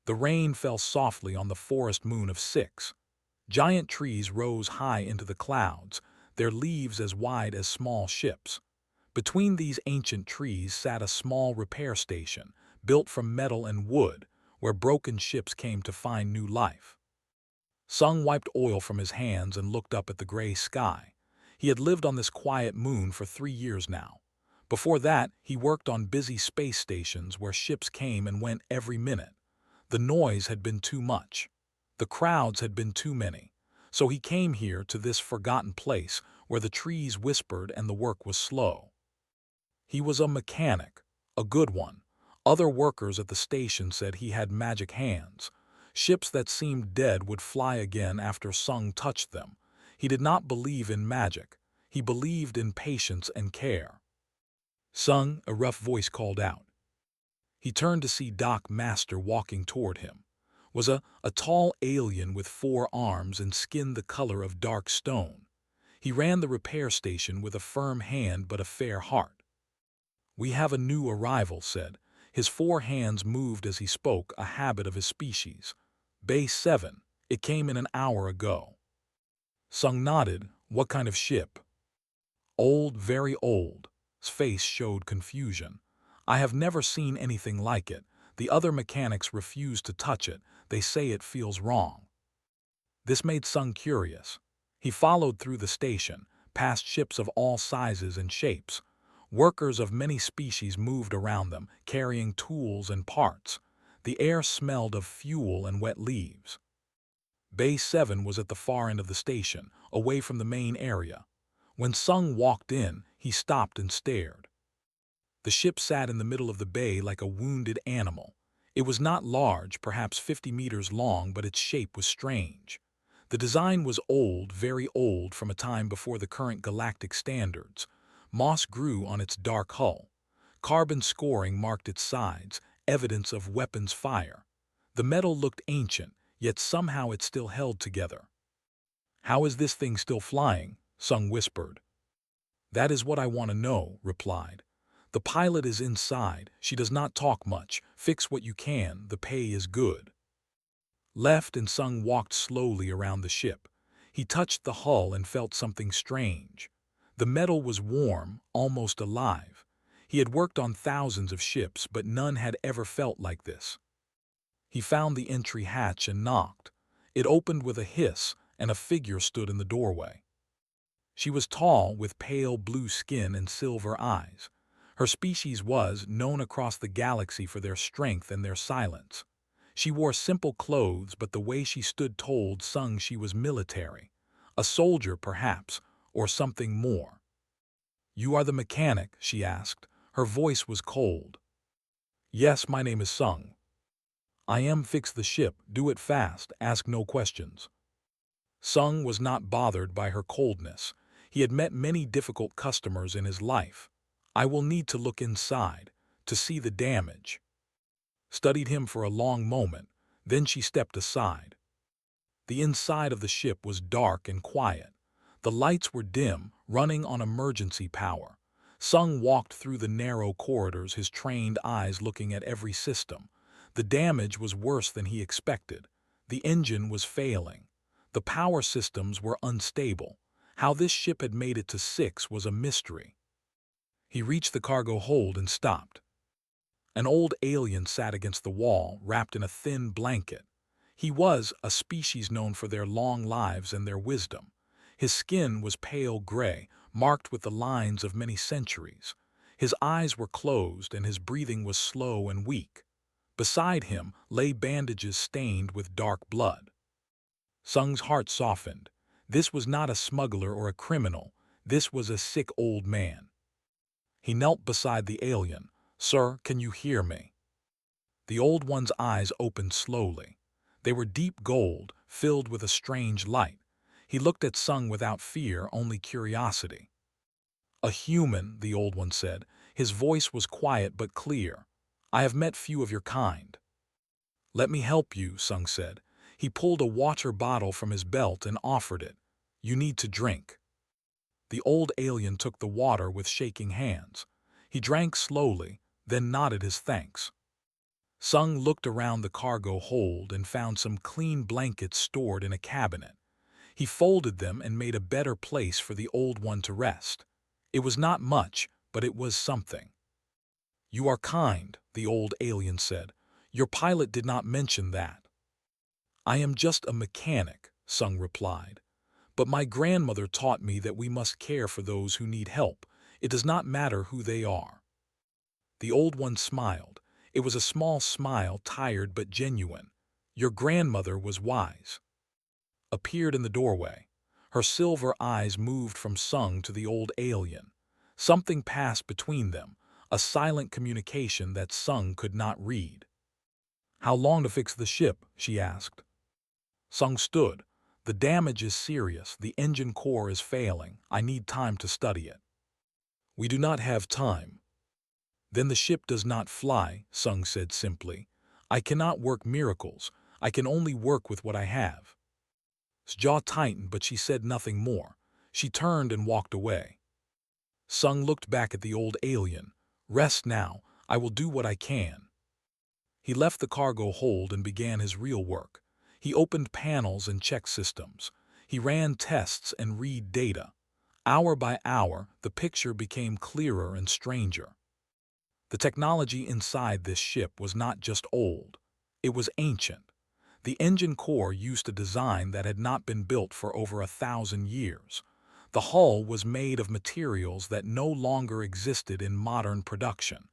The rain fell softly on the forest moon of 6. Giant trees rose high into the clouds, their leaves as wide as small ships. Between these ancient trees sat a small repair station, built from metal and wood, where broken ships came to find new life. Sung wiped oil from his hands and looked up at the gray sky. He had lived on this quiet moon for 3 years now. Before that, he worked on busy space stations where ships came and went every minute. The noise had been too much. The crowds had been too many. So he came here to this forgotten place where the trees whispered and the work was slow. He was a mechanic, a good one. Other workers at the station said he had magic hands. Ships that seemed dead would fly again after Sung touched them. He did not believe in magic. He believed in patience and care. Sung, a rough voice called out. He turned to see Doc Master walking toward him. Was a tall alien with 4 arms and skin the color of dark stone. He ran the repair station with a firm hand but a fair heart. "We have a new arrival," said. His 4 hands moved as he spoke, a habit of his species. "Base 7. It came in an hour ago." Sung nodded. "What kind of ship?" "Old, very old." His face showed confusion. "I have never seen anything like it. The other mechanics refuse to touch it. They say it feels wrong." This made Sung curious. He followed through the station, past ships of all sizes and shapes. Workers of many species moved around them, carrying tools and parts. The air smelled of fuel and wet leaves. Bay 7 was at the far end of the station, away from the main area. When Sung walked in, he stopped and stared. The ship sat in the middle of the bay like a wounded animal. It was not large, perhaps 50 meters long, but its shape was strange. The design was old, very old, from a time before the current galactic standards. Moss grew on its dark hull. Carbon scoring marked its sides, evidence of weapons fire. The metal looked ancient, yet somehow it still held together. "How is this thing still flying?" Sung whispered. "That is what I want to know," replied. "The pilot is inside. She does not talk much. Fix what you can. The pay is good." Left and Sung walked slowly around the ship. He touched the hull and felt something strange. The metal was warm, almost alive. He had worked on thousands of ships, but none had ever felt like this. He found the entry hatch and knocked. It opened with a hiss, and a figure stood in the doorway. She was tall, with pale blue skin and silver eyes. Her species was known across the galaxy for their strength and their silence. She wore simple clothes, but the way she stood told Sung she was military. A soldier, perhaps, or something more. "You are the mechanic?" she asked. Her voice was cold. "Yes, my name is Sung." "I am. Fix the ship. Do it fast. Ask no questions." Sung was not bothered by her coldness. He had met many difficult customers in his life. "I will need to look inside, to see the damage." Studied him for a long moment, then she stepped aside. The inside of the ship was dark and quiet. The lights were dim, running on emergency power. Sung walked through the narrow corridors, his trained eyes looking at every system. The damage was worse than he expected. The engine was failing. The power systems were unstable. How this ship had made it to 6 was a mystery. He reached the cargo hold and stopped. An old alien sat against the wall, wrapped in a thin blanket. He was a species known for their long lives and their wisdom. His skin was pale gray, marked with the lines of many centuries. His eyes were closed and his breathing was slow and weak. Beside him lay bandages stained with dark blood. Sung's heart softened. This was not a smuggler or a criminal. This was a sick old man. He knelt beside the alien. "Sir, can you hear me?" The old one's eyes opened slowly. They were deep gold, filled with a strange light. He looked at Sung without fear, only curiosity. "A human," the old one said. His voice was quiet but clear. "I have met few of your kind." "Let me help you," Sung said. He pulled a water bottle from his belt and offered it. "You need to drink." The old alien took the water with shaking hands. He drank slowly, then nodded his thanks. Sung looked around the cargo hold and found some clean blankets stored in a cabinet. He folded them and made a better place for the old one to rest. It was not much, but it was something. "You are kind," the old alien said. "Your pilot did not mention that." "I am just a mechanic," Sung replied. "But my grandmother taught me that we must care for those who need help. It does not matter who they are." The old one smiled. It was a small smile, tired but genuine. "Your grandmother was wise." Appeared in the doorway. Her silver eyes moved from Sung to the old alien. Something passed between them, a silent communication that Sung could not read. "How long to fix the ship?" she asked. Sung stood. "The damage is serious. The engine core is failing. I need time to study it." "We do not have time." "Then the ship does not fly," Sung said simply. "I cannot work miracles. I can only work with what I have." His jaw tightened, but she said nothing more. She turned and walked away. Sung looked back at the old alien. "Rest now. I will do what I can." He left the cargo hold and began his real work. He opened panels and checked systems. He ran tests and read data. Hour by hour, the picture became clearer and stranger. The technology inside this ship was not just old. It was ancient. The engine core used a design that had not been built for over 1,000 years. The hull was made of materials that no longer existed in modern production.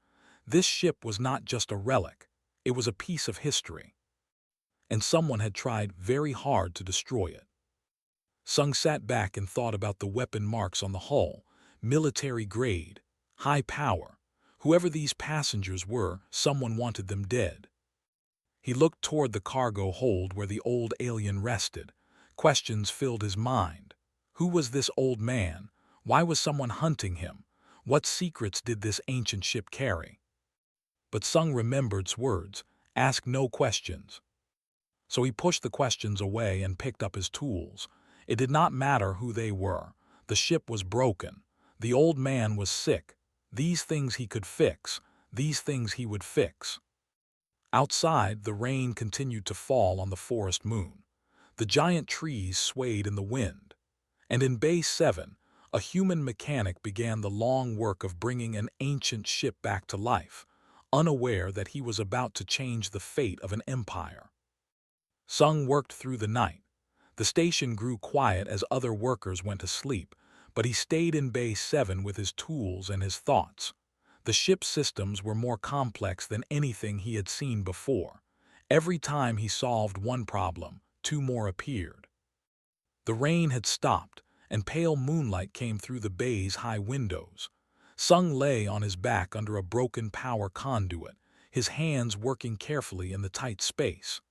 This ship was not just a relic. It was a piece of history. And someone had tried very hard to destroy it. Sung sat back and thought about the weapon marks on the hull, military grade, high power. Whoever these passengers were, someone wanted them dead. He looked toward the cargo hold where the old alien rested. Questions filled his mind. Who was this old man? Why was someone hunting him? What secrets did this ancient ship carry? But Sung remembered words, "Ask no questions." So he pushed the questions away and picked up his tools. It did not matter who they were. The ship was broken. The old man was sick. These things he could fix. These things he would fix. Outside, the rain continued to fall on the forest moon. The giant trees swayed in the wind. And in Bay 7, a human mechanic began the long work of bringing an ancient ship back to life, unaware that he was about to change the fate of an empire. Sung worked through the night. The station grew quiet as other workers went to sleep, but he stayed in Bay 7 with his tools and his thoughts. The ship's systems were more complex than anything he had seen before. Every time he solved one problem, two more appeared. The rain had stopped, and pale moonlight came through the bay's high windows. Sung lay on his back under a broken power conduit, his hands working carefully in the tight space.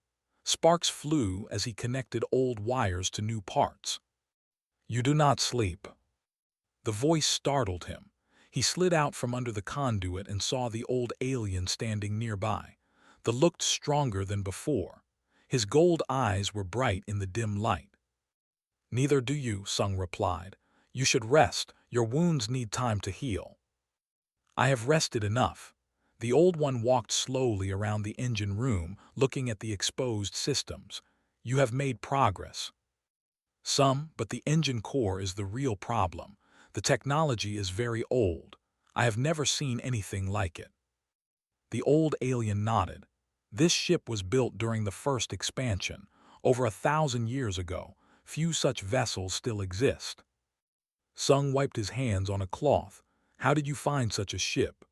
Sparks flew as he connected old wires to new parts. "You do not sleep." The voice startled him. He slid out from under the conduit and saw the old alien standing nearby. The look looked stronger than before. His gold eyes were bright in the dim light. "Neither do you," Sung replied. "You should rest. Your wounds need time to heal." "I have rested enough." The old one walked slowly around the engine room, looking at the exposed systems. "You have made progress." "Some, but the engine core is the real problem. The technology is very old. I have never seen anything like it." The old alien nodded. "This ship was built during the first expansion, over 1,000 years ago. Few such vessels still exist." Sung wiped his hands on a cloth. "How did you find such a ship?"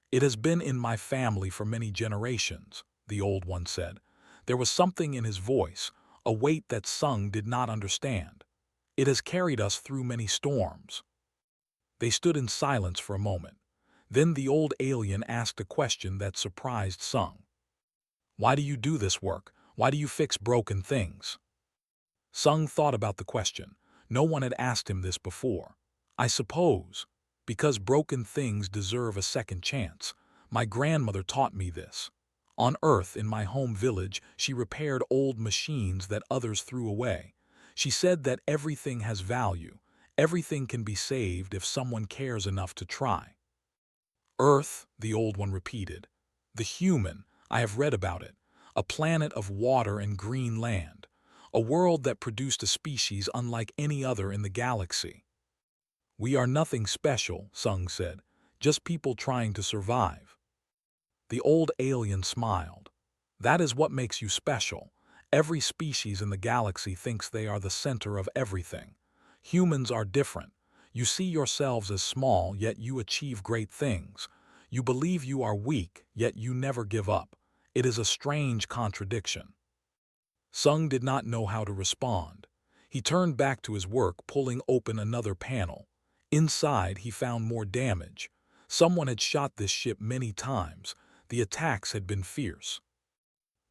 "It has been in my family for many generations," the old one said. There was something in his voice, a weight that Sung did not understand. "It has carried us through many storms." They stood in silence for a moment. Then the old alien asked a question that surprised Sung. "Why do you do this work? Why do you fix broken things?" Sung thought about the question. No one had asked him this before. "I suppose, because broken things deserve a second chance. My grandmother taught me this. On Earth, in my home village, she repaired old machines that others threw away. She said that everything has value. Everything can be saved if someone cares enough to try." "Earth," the old one repeated. "The human. I have read about it. A planet of water and green land. A world that produced a species unlike any other in the galaxy. We are nothing special, Sung said. Just people trying to survive. The old alien smiled. That is what makes you special. Every species in the galaxy thinks they are the center of everything. Humans are different. You see yourselves as small, yet you achieve great things. You believe you are weak, yet you never give up. It is a strange contradiction. Sung did not know how to respond. He turned back to his work, pulling open another panel. Inside, he found more damage. Someone had shot this ship many times. The attacks had been fierce.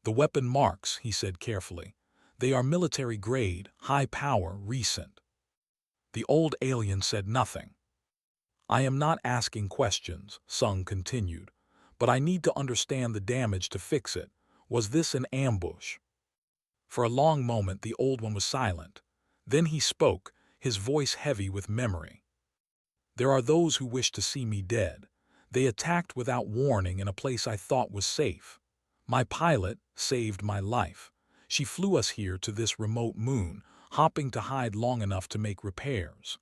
The weapon marks, he said carefully. They are military grade, high power, recent. The old alien said nothing. I am not asking questions, Sung continued, but I need to understand the damage to fix it. Was this an ambush? For a long moment the old one was silent. Then he spoke, his voice heavy with memory. There are those who wish to see me dead. They attacked without warning in a place I thought was safe. My pilot saved my life. She flew us here to this remote moon, hopping to hide long enough to make repairs.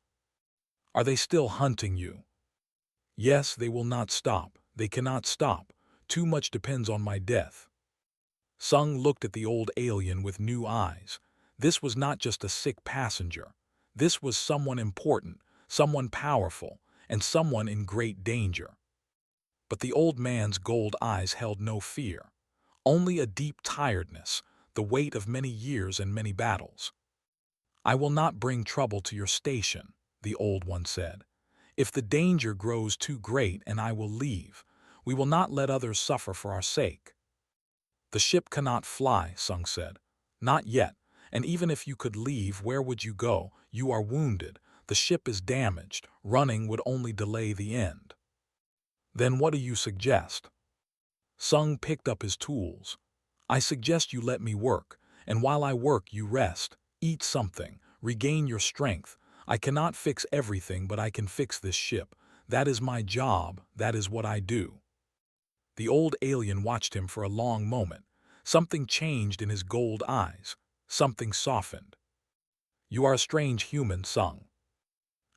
Are they still hunting you? Yes, they will not stop. They cannot stop. Too much depends on my death. Sung looked at the old alien with new eyes. This was not just a sick passenger. This was someone important, someone powerful, and someone in great danger. But the old man's gold eyes held no fear. Only a deep tiredness, the weight of many years and many battles. I will not bring trouble to your station, the old one said. If the danger grows too great, and I will leave. We will not let others suffer for our sake. The ship cannot fly, Sung said. Not yet, and even if you could leave, where would you go? You are wounded. The ship is damaged. Running would only delay the end. Then what do you suggest? Sung picked up his tools. I suggest you let me work, and while I work you rest, eat something, regain your strength. I cannot fix everything, but I can fix this ship. That is my job, that is what I do. The old alien watched him for a long moment. Something changed in his gold eyes. Something softened. You are a strange human, Sung.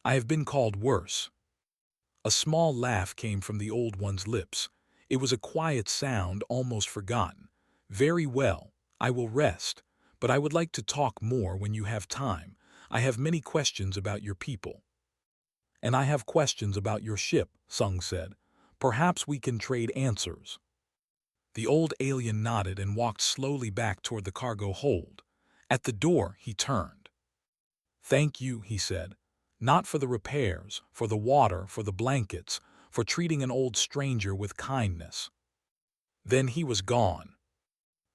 I have been called worse. A small laugh came from the old one's lips. It was a quiet sound, almost forgotten. Very well, I will rest, but I would like to talk more when you have time. I have many questions about your people. And I have questions about your ship, Sung said. Perhaps we can trade answers. The old alien nodded and walked slowly back toward the cargo hold. At the door, he turned. Thank you, he said. Not for the repairs, for the water, for the blankets, for treating an old stranger with kindness. Then he was gone.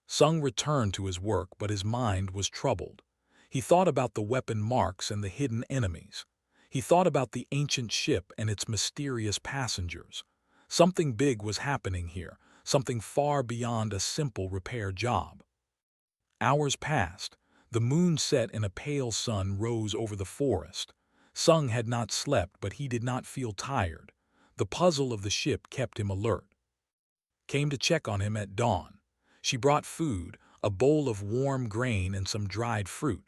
Sung returned to his work, but his mind was troubled. He thought about the weapon marks and the hidden enemies. He thought about the ancient ship and its mysterious passengers. Something big was happening here, something far beyond a simple repair job. Hours passed. The moon set and a pale sun rose over the forest. Sung had not slept, but he did not feel tired. The puzzle of the ship kept him alert. Came to check on him at dawn. She brought food, a bowl of warm grain and some dried fruit.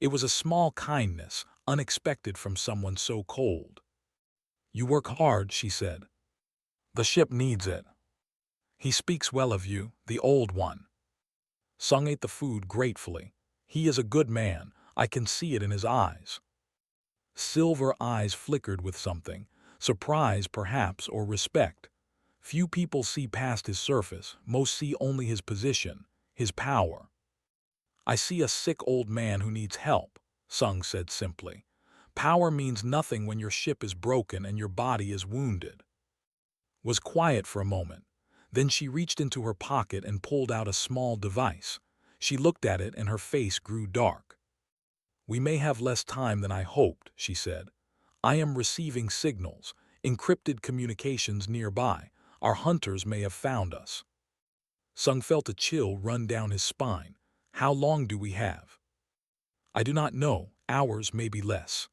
It was a small kindness, unexpected from someone so cold. You work hard, she said. The ship needs it. He speaks well of you, the old one. Sung ate the food gratefully. He is a good man, I can see it in his eyes. Silver eyes flickered with something, surprise perhaps, or respect. Few people see past his surface, most see only his position, his power. I see a sick old man who needs help, Sung said simply. Power means nothing when your ship is broken and your body is wounded. Was quiet for a moment. Then she reached into her pocket and pulled out a small device. She looked at it and her face grew dark. We may have less time than I hoped, she said. I am receiving signals, encrypted communications nearby. Our hunters may have found us. Sung felt a chill run down his spine. How long do we have? I do not know, hours, maybe less.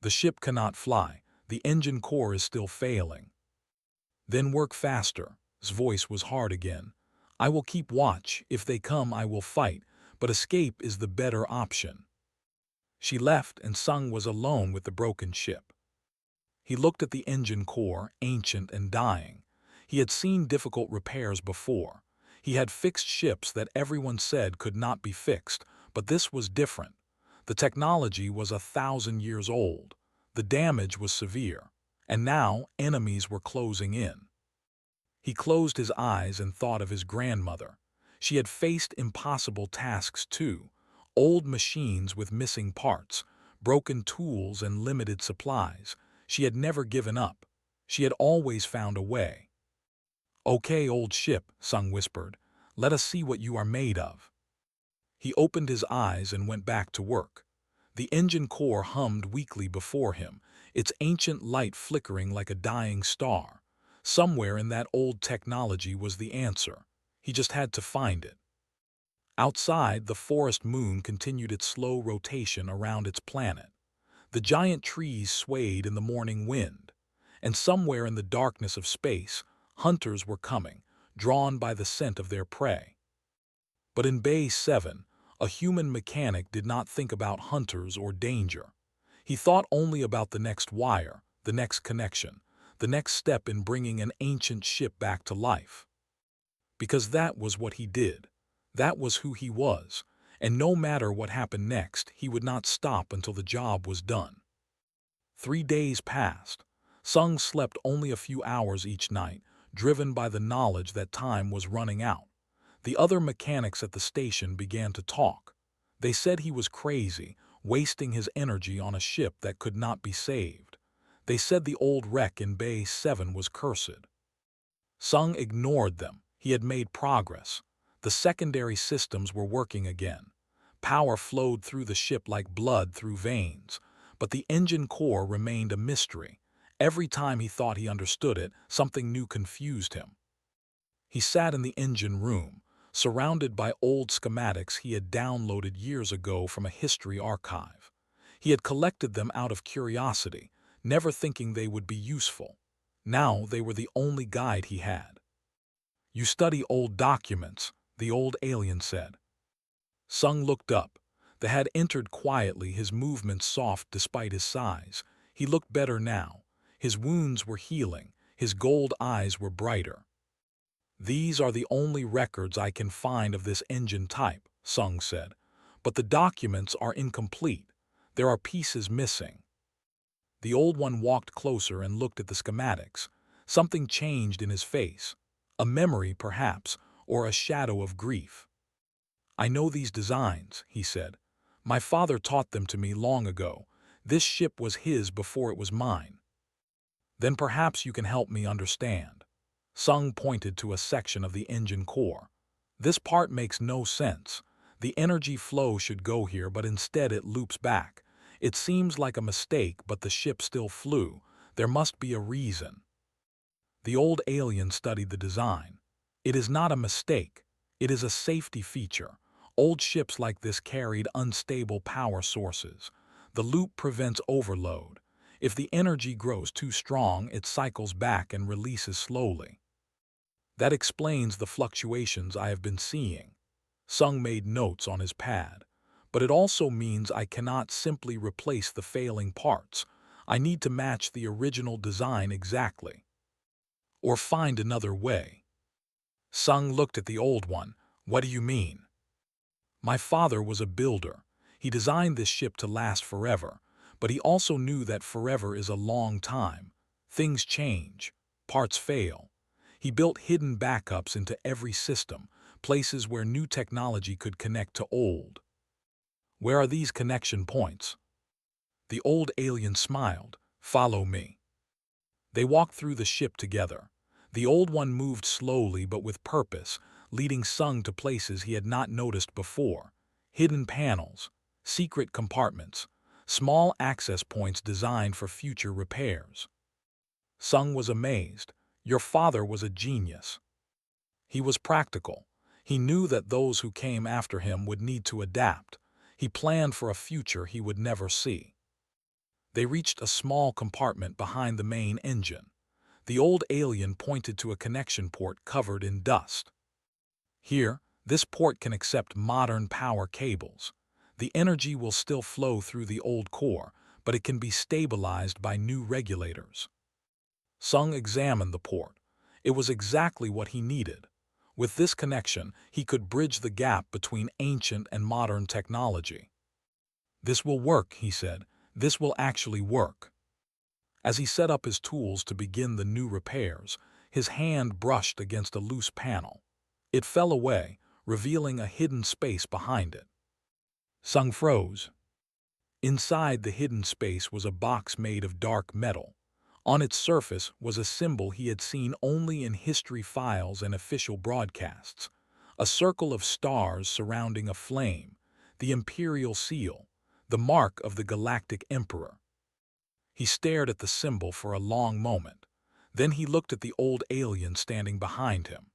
The ship cannot fly. The engine core is still failing. Then work faster. His voice was hard again. I will keep watch. If they come, I will fight, but escape is the better option." She left, and Sung was alone with the broken ship. He looked at the engine core, ancient and dying. He had seen difficult repairs before. He had fixed ships that everyone said could not be fixed, but this was different. The technology was 1,000 years old. The damage was severe, and now enemies were closing in. He closed his eyes and thought of his grandmother. She had faced impossible tasks too: old machines with missing parts, broken tools and limited supplies. She had never given up. She had always found a way. "Okay, old ship," Sung whispered. "Let us see what you are made of." He opened his eyes and went back to work. The engine core hummed weakly before him, its ancient light flickering like a dying star. Somewhere in that old technology was the answer. He just had to find it. Outside, the forest moon continued its slow rotation around its planet. The giant trees swayed in the morning wind, and somewhere in the darkness of space, hunters were coming, drawn by the scent of their prey. But in Bay 7, a human mechanic did not think about hunters or danger. He thought only about the next wire, the next connection, the next step in bringing an ancient ship back to life. Because that was what he did. That was who he was, and no matter what happened next, he would not stop until the job was done. 3 days passed. Sung slept only a few hours each night, driven by the knowledge that time was running out. The other mechanics at the station began to talk. They said he was crazy, wasting his energy on a ship that could not be saved. They said the old wreck in Bay 7 was cursed. Sung ignored them. He had made progress. The secondary systems were working again. Power flowed through the ship like blood through veins. But the engine core remained a mystery. Every time he thought he understood it, something new confused him. He sat in the engine room, surrounded by old schematics he had downloaded years ago from a history archive. He had collected them out of curiosity, never thinking they would be useful. Now they were the only guide he had. "You study old documents," the old alien said. Sung looked up. The head entered quietly, his movements soft despite his size. He looked better now. His wounds were healing. His gold eyes were brighter. "These are the only records I can find of this engine type," Sung said. "But the documents are incomplete. There are pieces missing." The old one walked closer and looked at the schematics. Something changed in his face. A memory, perhaps, or a shadow of grief. "I know these designs," he said. "My father taught them to me long ago. This ship was his before it was mine." "Then perhaps you can help me understand." Sung pointed to a section of the engine core. "This part makes no sense. The energy flow should go here, but instead it loops back. It seems like a mistake, but the ship still flew. There must be a reason." The old alien studied the design. "It is not a mistake. It is a safety feature. Old ships like this carried unstable power sources. The loop prevents overload. If the energy grows too strong, it cycles back and releases slowly. That explains the fluctuations I have been seeing." Sung made notes on his pad. "But it also means I cannot simply replace the failing parts. I need to match the original design exactly. Or find another way." Sung looked at the old one. "What do you mean?" "My father was a builder. He designed this ship to last forever, but he also knew that forever is a long time. Things change. Parts fail. He built hidden backups into every system, places where new technology could connect to old." "Where are these connection points?" The old alien smiled. "Follow me." They walked through the ship together. The old one moved slowly but with purpose, leading Sung to places he had not noticed before. Hidden panels, secret compartments, small access points designed for future repairs. Sung was amazed. Your father was a genius. He was practical. He knew that those who came after him would need to adapt. He planned for a future he would never see. They reached a small compartment behind the main engine. The old alien pointed to a connection port covered in dust. Here, this port can accept modern power cables. The energy will still flow through the old core, but it can be stabilized by new regulators. Sung examined the port. It was exactly what he needed. With this connection, he could bridge the gap between ancient and modern technology. "This will work," he said. "This will actually work." As he set up his tools to begin the new repairs, his hand brushed against a loose panel. It fell away, revealing a hidden space behind it. Sung froze. Inside the hidden space was a box made of dark metal. On its surface was a symbol he had seen only in history files and official broadcasts. A circle of stars surrounding a flame, the imperial seal, the mark of the Galactic Emperor. He stared at the symbol for a long moment. Then he looked at the old alien standing behind him.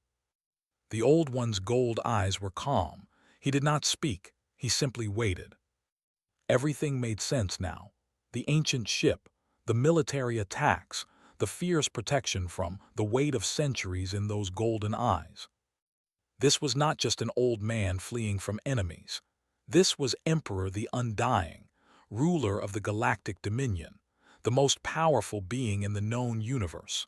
The old one's gold eyes were calm. He did not speak, he simply waited. Everything made sense now. The ancient ship, the military attacks, the fierce protection from the weight of centuries in those golden eyes. This was not just an old man fleeing from enemies. This was Emperor the Undying, ruler of the Galactic Dominion, the most powerful being in the known universe.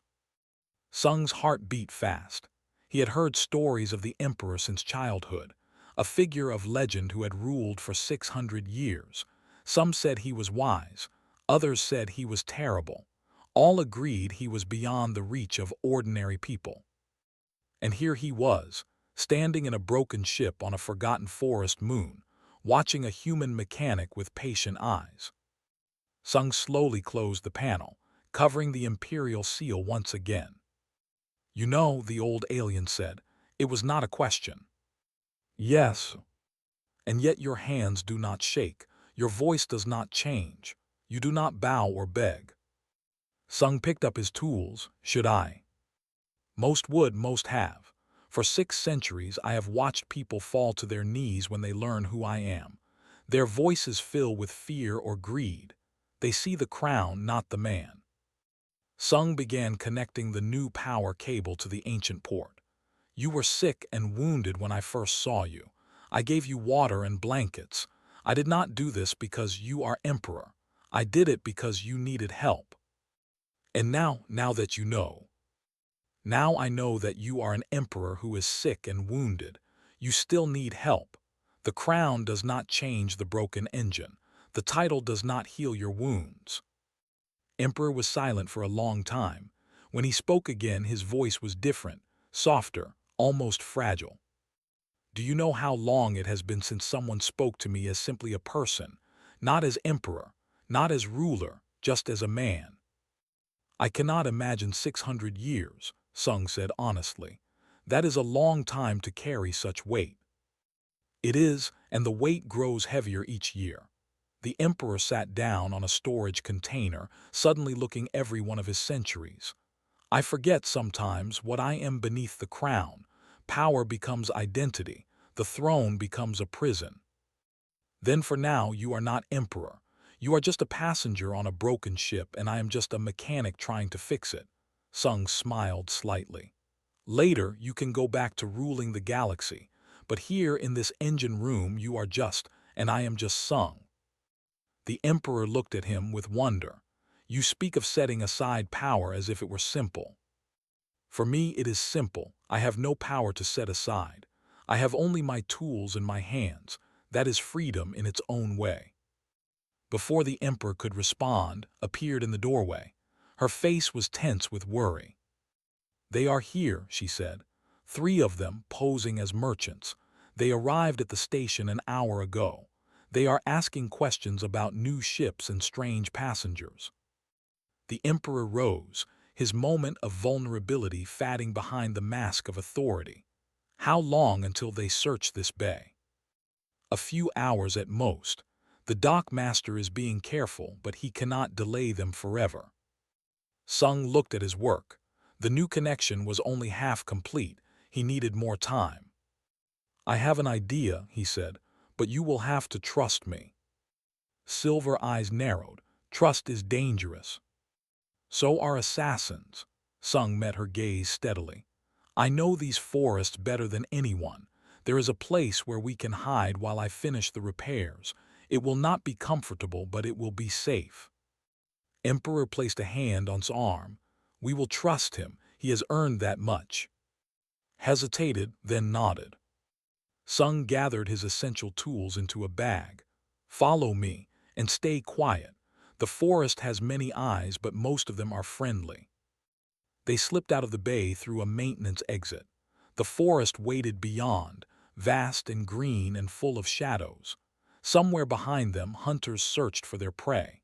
Sung's heart beat fast. He had heard stories of the Emperor since childhood, a figure of legend who had ruled for 600 years. Some said he was wise, others said he was terrible. All agreed he was beyond the reach of ordinary people. And here he was, standing in a broken ship on a forgotten forest moon, watching a human mechanic with patient eyes. Sung slowly closed the panel, covering the imperial seal once again. "You know," the old alien said, "it was not a question." "Yes." "And yet your hands do not shake, your voice does not change, you do not bow or beg." Sung picked up his tools. "Should I?" "Most would, most have. For 6 centuries I have watched people fall to their knees when they learn who I am. Their voices fill with fear or greed. They see the crown, not the man." Sung began connecting the new power cable to the ancient port. "You were sick and wounded when I first saw you. I gave you water and blankets. I did not do this because you are emperor. I did it because you needed help. And now that you know. Now I know that you are an emperor who is sick and wounded. You still need help. The crown does not change the broken engine. The title does not heal your wounds." Emperor was silent for a long time. When he spoke again, his voice was different, softer, almost fragile. "Do you know how long it has been since someone spoke to me as simply a person, not as emperor, not as ruler, just as a man?" "I cannot imagine 600 years, Sung said honestly. "That is a long time to carry such weight." "It is, and the weight grows heavier each year." The emperor sat down on a storage container, suddenly looking every one of his centuries. "I forget sometimes what I am beneath the crown. Power becomes identity. The throne becomes a prison. Then for now you are not emperor. You are just a passenger on a broken ship, and I am just a mechanic trying to fix it." Sung smiled slightly. "Later you can go back to ruling the galaxy, but here in this engine room you are just, and I am just Sung." The emperor looked at him with wonder. "You speak of setting aside power as if it were simple." "For me it is simple. I have no power to set aside. I have only my tools in my hands. That is freedom in its own way." Before the emperor could respond, appeared in the doorway. Her face was tense with worry. "They are here," she said. 3 of them, posing as merchants. "They arrived at the station an hour ago. They are asking questions about new ships and strange passengers." The emperor rose, his moment of vulnerability fading behind the mask of authority. "How long until they search this bay?" "A few hours at most. The dock master is being careful, but he cannot delay them forever." Sung looked at his work. The new connection was only half complete. He needed more time. "I have an idea," he said, "but you will have to trust me." Silver eyes narrowed. "Trust is dangerous." "So are assassins." Sung met her gaze steadily. "I know these forests better than anyone. There is a place where we can hide while I finish the repairs. It will not be comfortable, but it will be safe." Emperor placed a hand on his arm. "We will trust him. He has earned that much." Hesitated, then nodded. Sung gathered his essential tools into a bag. "Follow me, and stay quiet. The forest has many eyes, but most of them are friendly." They slipped out of the bay through a maintenance exit. The forest waited beyond, vast and green and full of shadows. Somewhere behind them, hunters searched for their prey.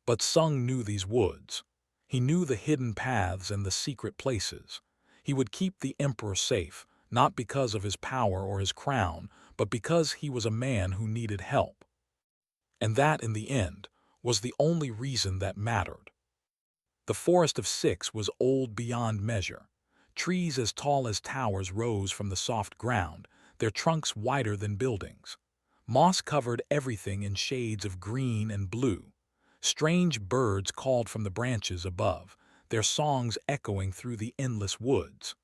But Sung knew these woods. He knew the hidden paths and the secret places. He would keep the emperor safe, not because of his power or his crown, but because he was a man who needed help. And that, in the end, was the only reason that mattered. The Forest of Six was old beyond measure. Trees as tall as towers rose from the soft ground, their trunks wider than buildings. Moss covered everything in shades of green and blue. Strange birds called from the branches above, their songs echoing through the endless woods.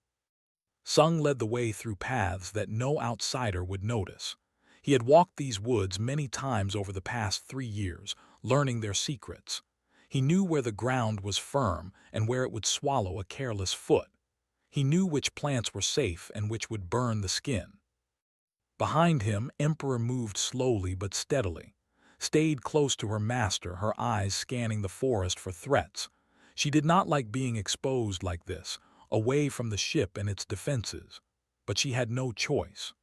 Sung led the way through paths that no outsider would notice. He had walked these woods many times over the past 3 years, learning their secrets. He knew where the ground was firm and where it would swallow a careless foot. He knew which plants were safe and which would burn the skin. Behind him, Emperor moved slowly but steadily, stayed close to her master, her eyes scanning the forest for threats. She did not like being exposed like this, away from the ship and its defenses, but she had no choice.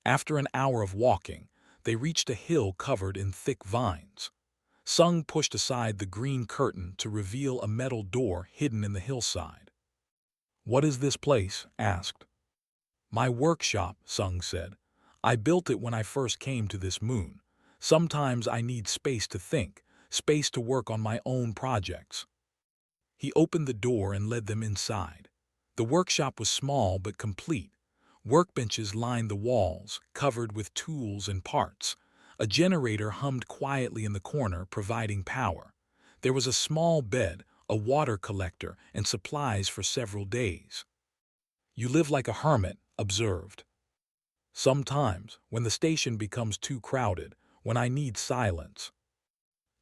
After an hour of walking, they reached a hill covered in thick vines. Sung pushed aside the green curtain to reveal a metal door hidden in the hillside. "What is this place?" asked. "My workshop," Sung said. "I built it when I first came to this moon. Sometimes I need space to think, space to work on my own projects." He opened the door and led them inside. The workshop was small but complete. Workbenches lined the walls, covered with tools and parts. A generator hummed quietly in the corner, providing power. There was a small bed, a water collector, and supplies for several days. "You live like a hermit," observed. "Sometimes, when the station becomes too crowded, when I need silence."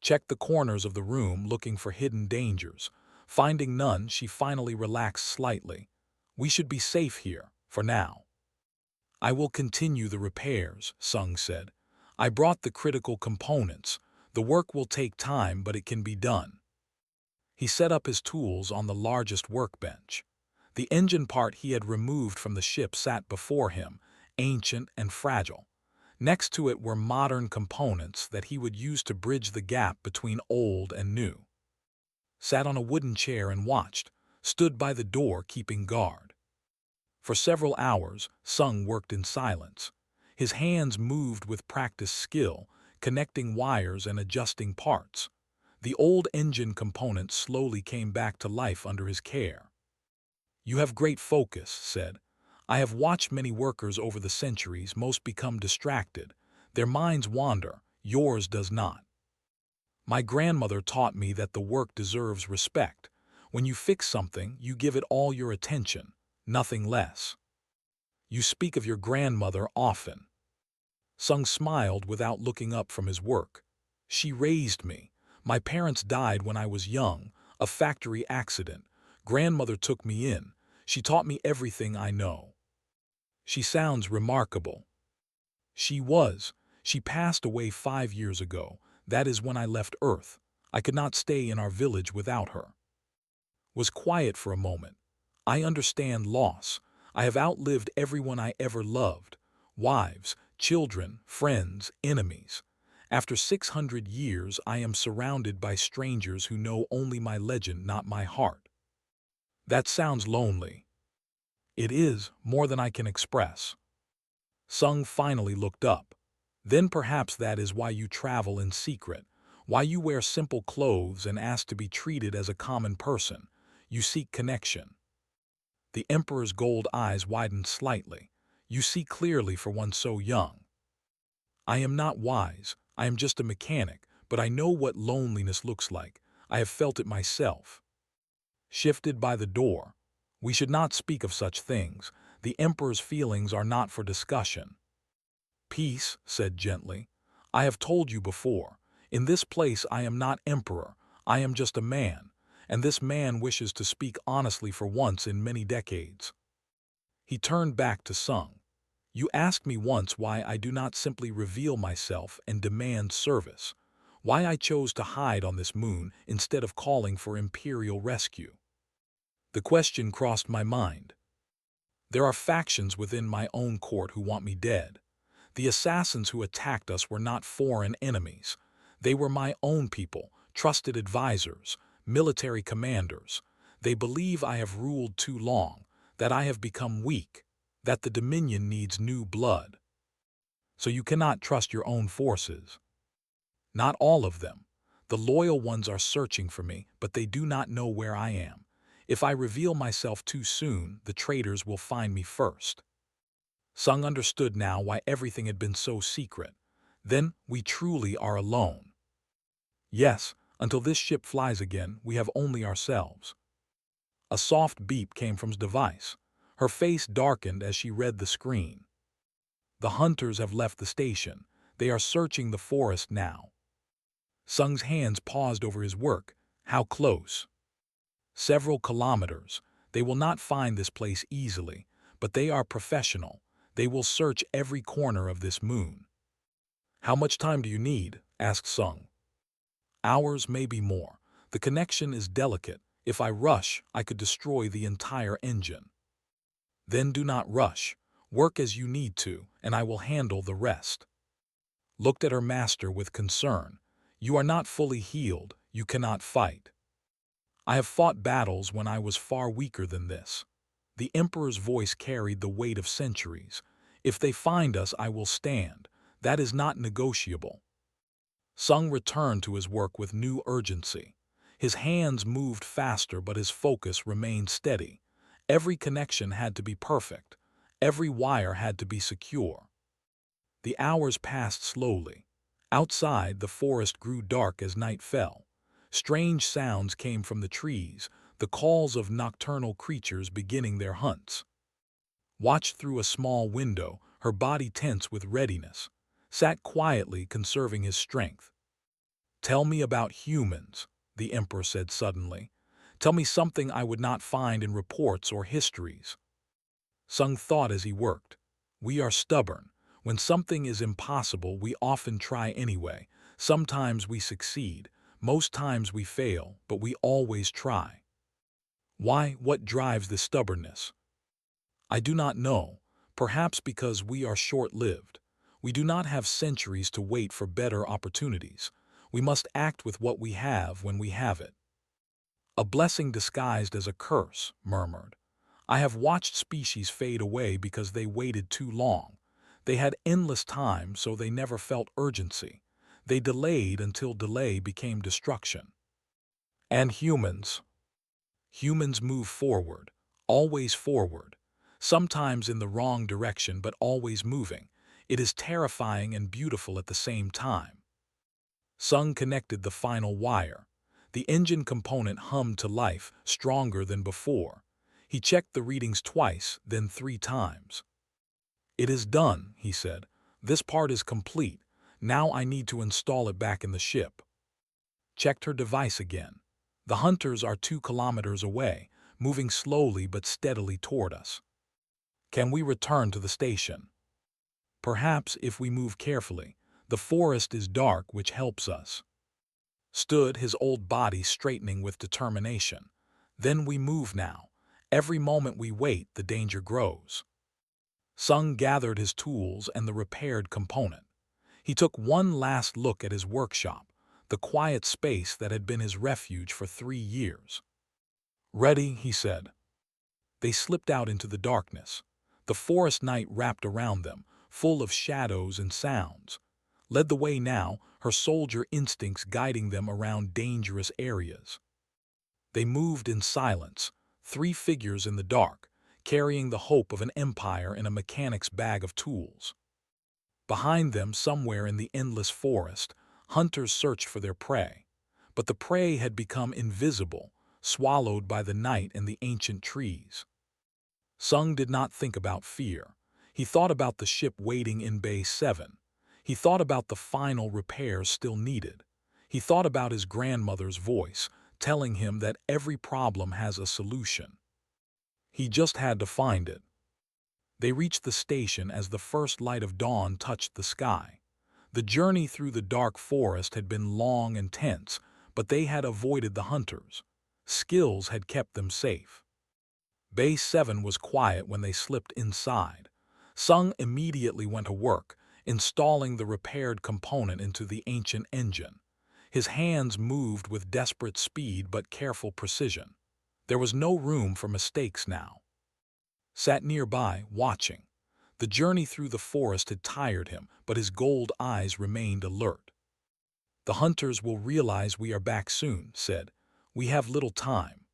Checked the corners of the room, looking for hidden dangers. Finding none, she finally relaxed slightly. "We should be safe here, for now." "I will continue the repairs," Sung said. "I brought the critical components. The work will take time, but it can be done." He set up his tools on the largest workbench. The engine part he had removed from the ship sat before him, ancient and fragile. Next to it were modern components that he would use to bridge the gap between old and new. Sat on a wooden chair and watched, stood by the door keeping guard. For several hours, Sung worked in silence. His hands moved with practiced skill, connecting wires and adjusting parts. The old engine components slowly came back to life under his care. "You have great focus," said. "I have watched many workers over the centuries. Most become distracted. Their minds wander. Yours does not. My grandmother taught me that the work deserves respect. When you fix something, you give it all your attention, nothing less." "You speak of your grandmother often." Sung smiled without looking up from his work. "She raised me. My parents died when I was young, a factory accident. Grandmother took me in. She taught me everything I know." "She sounds remarkable." "She was. She passed away 5 years ago. That is when I left Earth. I could not stay in our village without her." Was quiet for a moment. "I understand loss. I have outlived everyone I ever loved. Wives, children, friends, enemies. After 600 years, I am surrounded by strangers who know only my legend, not my heart." "That sounds lonely." "It is, more than I can express." Sung finally looked up. "Then perhaps that is why you travel in secret, why you wear simple clothes and ask to be treated as a common person. You seek connection." The Emperor's gold eyes widened slightly. "You see clearly for one so young." "I am not wise. I am just a mechanic, but I know what loneliness looks like. I have felt it myself." Shifted by the door. "We should not speak of such things. The Emperor's feelings are not for discussion. Peace, said gently. I have told you before, in this place I am not emperor, I am just a man, and this man wishes to speak honestly for once in many decades. He turned back to Sung. You asked me once why I do not simply reveal myself and demand service, why I chose to hide on this moon instead of calling for imperial rescue. The question crossed my mind. There are factions within my own court who want me dead. The assassins who attacked us were not foreign enemies. They were my own people, trusted advisors, military commanders. They believe I have ruled too long, that I have become weak, that the Dominion needs new blood. So you cannot trust your own forces. Not all of them. The loyal ones are searching for me, but they do not know where I am. If I reveal myself too soon, the traitors will find me first. Sung understood now why everything had been so secret. Then we truly are alone. Yes, until this ship flies again, we have only ourselves. A soft beep came from his device. Her face darkened as she read the screen. The hunters have left the station. They are searching the forest now. Sung's hands paused over his work. How close? Several kilometers. They will not find this place easily, but they are professional. They will search every corner of this moon. How much time do you need? Asked Sung. Hours, maybe more. The connection is delicate. If I rush, I could destroy the entire engine. Then do not rush. Work as you need to, and I will handle the rest. Looked at her master with concern. You are not fully healed. You cannot fight. I have fought battles when I was far weaker than this. The Emperor's voice carried the weight of centuries. If they find us, I will stand. That is not negotiable. Sung returned to his work with new urgency. His hands moved faster, but his focus remained steady. Every connection had to be perfect. Every wire had to be secure. The hours passed slowly. Outside, the forest grew dark as night fell. Strange sounds came from the trees, the calls of nocturnal creatures beginning their hunts. Watched through a small window, her body tense with readiness, sat quietly conserving his strength. Tell me about humans, the Emperor said suddenly. Tell me something I would not find in reports or histories. Sung thought as he worked. We are stubborn. When something is impossible, we often try anyway. Sometimes we succeed. Most times we fail, but we always try. Why? What drives this stubbornness? I do not know. Perhaps because we are short-lived. We do not have centuries to wait for better opportunities. We must act with what we have when we have it. A blessing disguised as a curse, murmured. I have watched species fade away because they waited too long. They had endless time, so they never felt urgency. They delayed until delay became destruction. And humans? Humans move forward, always forward. Sometimes in the wrong direction, but always moving. It is terrifying and beautiful at the same time. Sung connected the final wire. The engine component hummed to life, stronger than before. He checked the readings twice, then 3 times. It is done, he said. This part is complete. Now I need to install it back in the ship. Checked her device again. The hunters are 2 kilometers away, moving slowly but steadily toward us. Can we return to the station? Perhaps if we move carefully. The forest is dark, which helps us. Stood, his old body straightening with determination. Then we move now. Every moment we wait, the danger grows. Sung gathered his tools and the repaired component. He took one last look at his workshop, the quiet space that had been his refuge for 3 years. Ready, he said. They slipped out into the darkness. The forest night wrapped around them, full of shadows and sounds. Led the way now, her soldier instincts guiding them around dangerous areas. They moved in silence, 3 figures in the dark, carrying the hope of an empire in a mechanic's bag of tools. Behind them, somewhere in the endless forest, hunters searched for their prey. But the prey had become invisible, swallowed by the night and the ancient trees. Sung did not think about fear. He thought about the ship waiting in Bay 7. He thought about the final repairs still needed. He thought about his grandmother's voice, telling him that every problem has a solution. He just had to find it. They reached the station as the first light of dawn touched the sky. The journey through the dark forest had been long and tense, but they had avoided the hunters. Skills had kept them safe. Bay 7 was quiet when they slipped inside. Sung immediately went to work, installing the repaired component into the ancient engine. His hands moved with desperate speed but careful precision. There was no room for mistakes now. Sat nearby, watching. The journey through the forest had tired him, but his gold eyes remained alert. "The hunters will realize we are back soon," said. "We have little time."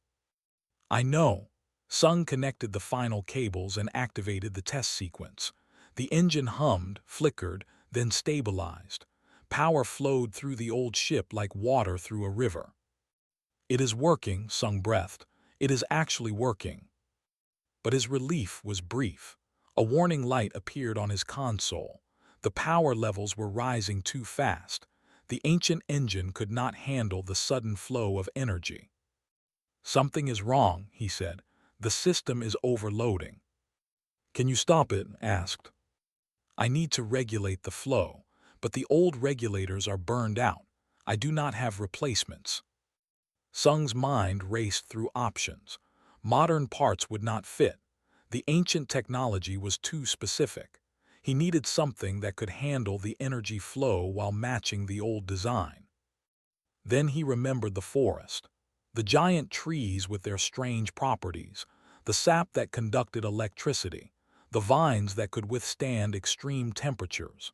"I know." Sung connected the final cables and activated the test sequence. The engine hummed, flickered, then stabilized. Power flowed through the old ship like water through a river. "It is working," Sung breathed. "It is actually working." But his relief was brief. A warning light appeared on his console. The power levels were rising too fast. The ancient engine could not handle the sudden flow of energy. "Something is wrong," he said. "The system is overloading." "Can you stop it?" asked. "I need to regulate the flow, but the old regulators are burned out. I do not have replacements." Sung's mind raced through options. Modern parts would not fit. The ancient technology was too specific. He needed something that could handle the energy flow while matching the old design. Then he remembered the forest. The giant trees with their strange properties, the sap that conducted electricity, the vines that could withstand extreme temperatures.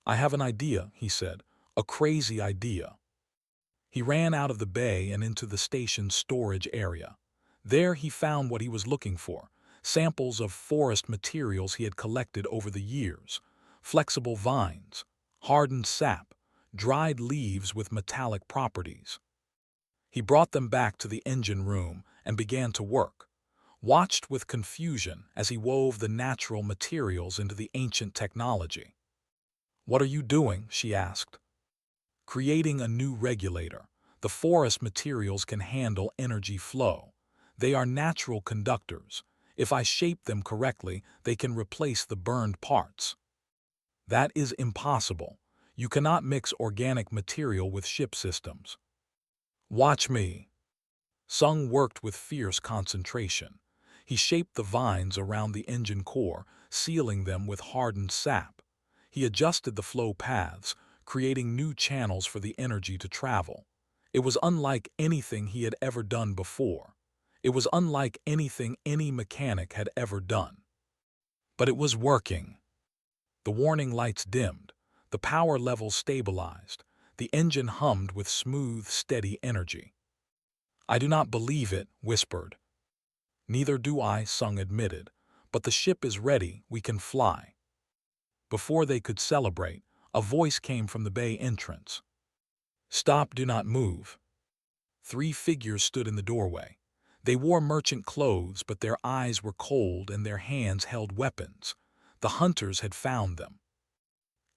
"I have an idea," he said, "a crazy idea." He ran out of the bay and into the station's storage area. There he found what he was looking for, samples of forest materials he had collected over the years, flexible vines, hardened sap, dried leaves with metallic properties. He brought them back to the engine room and began to work, watched with confusion as he wove the natural materials into the ancient technology. "What are you doing?" she asked. "Creating a new regulator. The forest materials can handle energy flow. They are natural conductors. If I shape them correctly, they can replace the burned parts." "That is impossible. You cannot mix organic material with ship systems." "Watch me." Sung worked with fierce concentration. He shaped the vines around the engine core, sealing them with hardened sap. He adjusted the flow paths, creating new channels for the energy to travel. It was unlike anything he had ever done before. It was unlike anything any mechanic had ever done. But it was working. The warning lights dimmed. The power levels stabilized. The engine hummed with smooth, steady energy. "I do not believe it," whispered. "Neither do I," Sung admitted. "But the ship is ready. We can fly." Before they could celebrate, a voice came from the bay entrance. "Stop, do not move." 3 figures stood in the doorway. They wore merchant clothes, but their eyes were cold and their hands held weapons. The hunters had found them.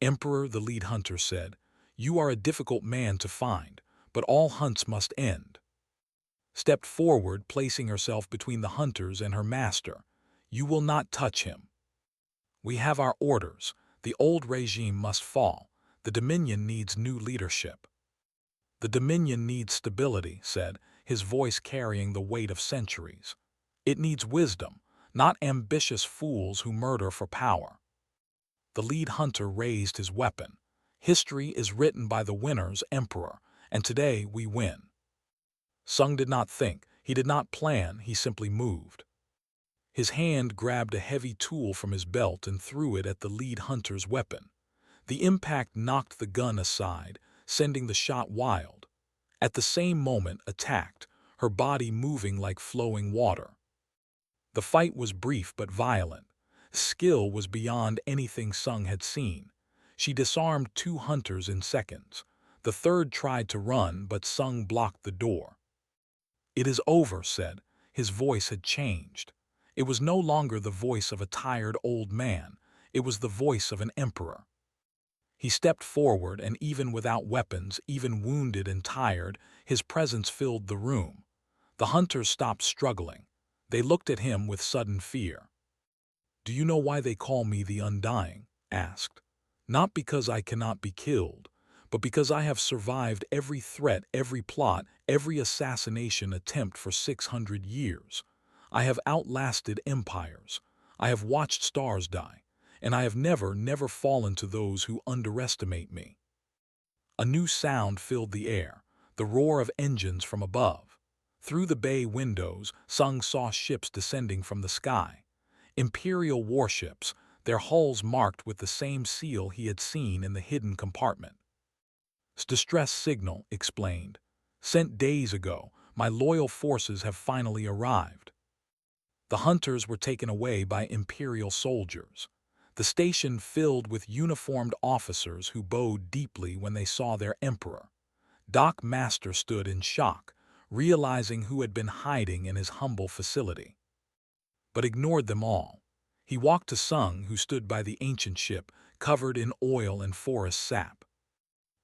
"Emperor," the lead hunter said, "you are a difficult man to find, but all hunts must end." Stepped forward, placing herself between the hunters and her master. "You will not touch him. We have our orders. The old regime must fall. The Dominion needs new leadership." "The Dominion needs stability," said, his voice carrying the weight of centuries. "It needs wisdom, not ambitious fools who murder for power." The lead hunter raised his weapon. "History is written by the winners, Emperor, and today we win." Sung did not think, he did not plan, he simply moved. His hand grabbed a heavy tool from his belt and threw it at the lead hunter's weapon. The impact knocked the gun aside, sending the shot wild. At the same moment, attacked, her body moving like flowing water. The fight was brief but violent. Skill was beyond anything Sung had seen. She disarmed 2 hunters in seconds. The third tried to run, but Sung blocked the door. "It is over," said. His voice had changed. It was no longer the voice of a tired old man. It was the voice of an emperor. He stepped forward, and even without weapons, even wounded and tired, his presence filled the room. The hunters stopped struggling. They looked at him with sudden fear. "Do you know why they call me the Undying?" asked. "Not because I cannot be killed, but because I have survived every threat, every plot, every assassination attempt for 600 years. I have outlasted empires. I have watched stars die, and I have never fallen to those who underestimate me." A new sound filled the air, the roar of engines from above. Through the bay windows, Sung saw ships descending from the sky. Imperial warships, their hulls marked with the same seal he had seen in the hidden compartment. "Distress signal," explained. "Sent days ago, my loyal forces have finally arrived." The hunters were taken away by Imperial soldiers. The station filled with uniformed officers who bowed deeply when they saw their emperor. Doc Master stood in shock, realizing who had been hiding in his humble facility. But ignored them all. He walked to Sung, who stood by the ancient ship, covered in oil and forest sap.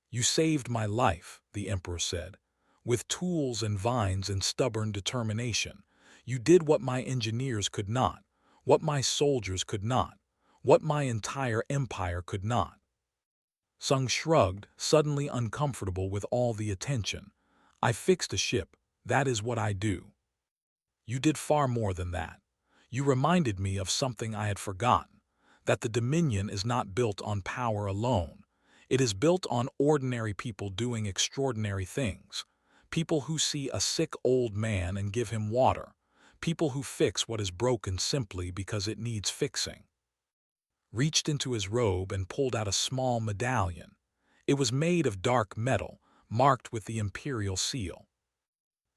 "You saved my life," the emperor said. "With tools and vines and stubborn determination, you did what my engineers could not, what my soldiers could not, what my entire empire could not." Sung shrugged, suddenly uncomfortable with all the attention. "I fixed a ship. That is what I do." "You did far more than that. You reminded me of something I had forgotten, that the Dominion is not built on power alone. It is built on ordinary people doing extraordinary things. People who see a sick old man and give him water. People who fix what is broken simply because it needs fixing." Reached into his robe and pulled out a small medallion. It was made of dark metal, marked with the imperial seal.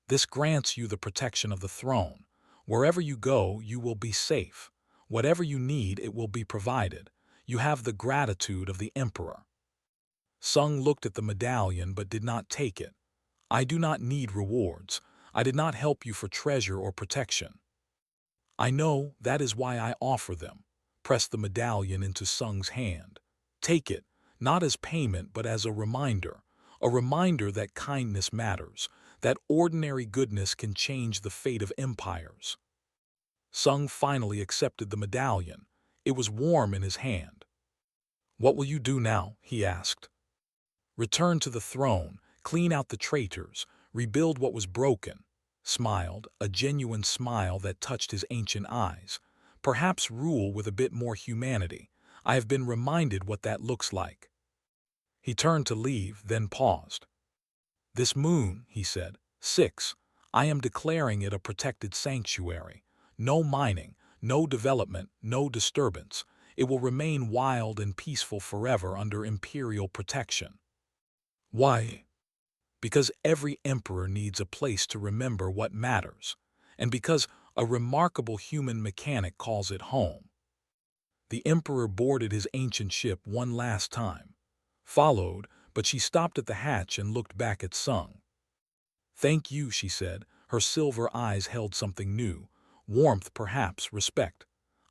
"This grants you the protection of the throne. Wherever you go, you will be safe. Whatever you need, it will be provided. You have the gratitude of the emperor." Sung looked at the medallion but did not take it. "I do not need rewards. I did not help you for treasure or protection." "I know, that is why I offer them." Pressed the medallion into Sung's hand. "Take it, not as payment but as a reminder that kindness matters, that ordinary goodness can change the fate of empires." Sung finally accepted the medallion. It was warm in his hand. "What will you do now?" he asked. "Return to the throne, clean out the traitors, rebuild what was broken." Smiled, a genuine smile that touched his ancient eyes. "Perhaps rule with a bit more humanity. I have been reminded what that looks like." He turned to leave, then paused. "This moon," he said, 6, "I am declaring it a protected sanctuary. No mining, no development, no disturbance. It will remain wild and peaceful forever under imperial protection." "Why?" "Because every emperor needs a place to remember what matters, and because a remarkable human mechanic calls it home." The emperor boarded his ancient ship one last time. Followed, but she stopped at the hatch and looked back at Sung. "Thank you," she said. Her silver eyes held something new. Warmth, perhaps, respect.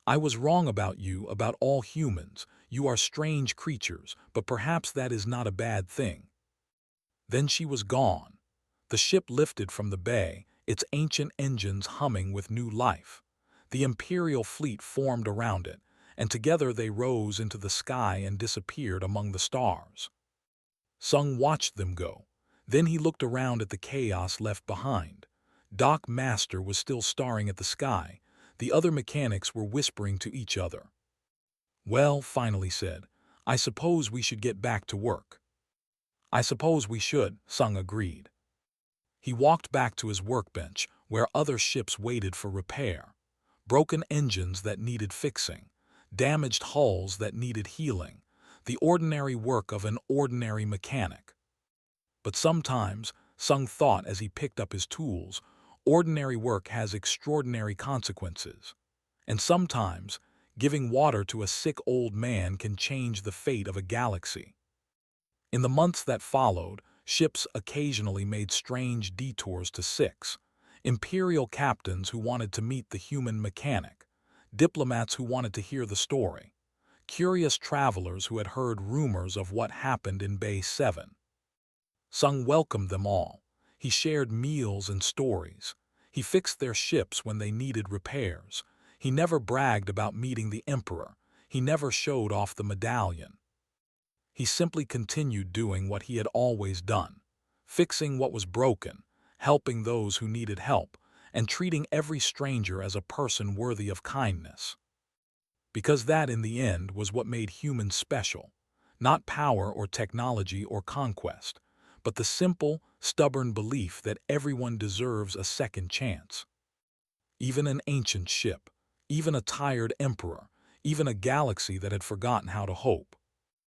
"I was wrong about you, about all humans. You are strange creatures, but perhaps that is not a bad thing." Then she was gone. The ship lifted from the bay, its ancient engines humming with new life. The Imperial fleet formed around it, and together they rose into the sky and disappeared among the stars. Sung watched them go. Then he looked around at the chaos left behind. Doc Master was still staring at the sky. The other mechanics were whispering to each other. "Well," finally said, "I suppose we should get back to work." "I suppose we should," Sung agreed. He walked back to his workbench, where other ships waited for repair. Broken engines that needed fixing, damaged hulls that needed healing, the ordinary work of an ordinary mechanic. But sometimes, Sung thought as he picked up his tools, ordinary work has extraordinary consequences. And sometimes, giving water to a sick old man can change the fate of a galaxy. In the months that followed, ships occasionally made strange detours to 6. imperial captains who wanted to meet the human mechanic, diplomats who wanted to hear the story, curious travelers who had heard rumors of what happened in Bay 7. Sung welcomed them all. He shared meals and stories. He fixed their ships when they needed repairs. He never bragged about meeting the emperor. He never showed off the medallion. He simply continued doing what he had always done, fixing what was broken, helping those who needed help, and treating every stranger as a person worthy of kindness. Because that, in the end, was what made humans special. Not power or technology or conquest, but the simple, stubborn belief that everyone deserves a second chance. Even an ancient ship, even a tired emperor, even a galaxy that had forgotten how to hope,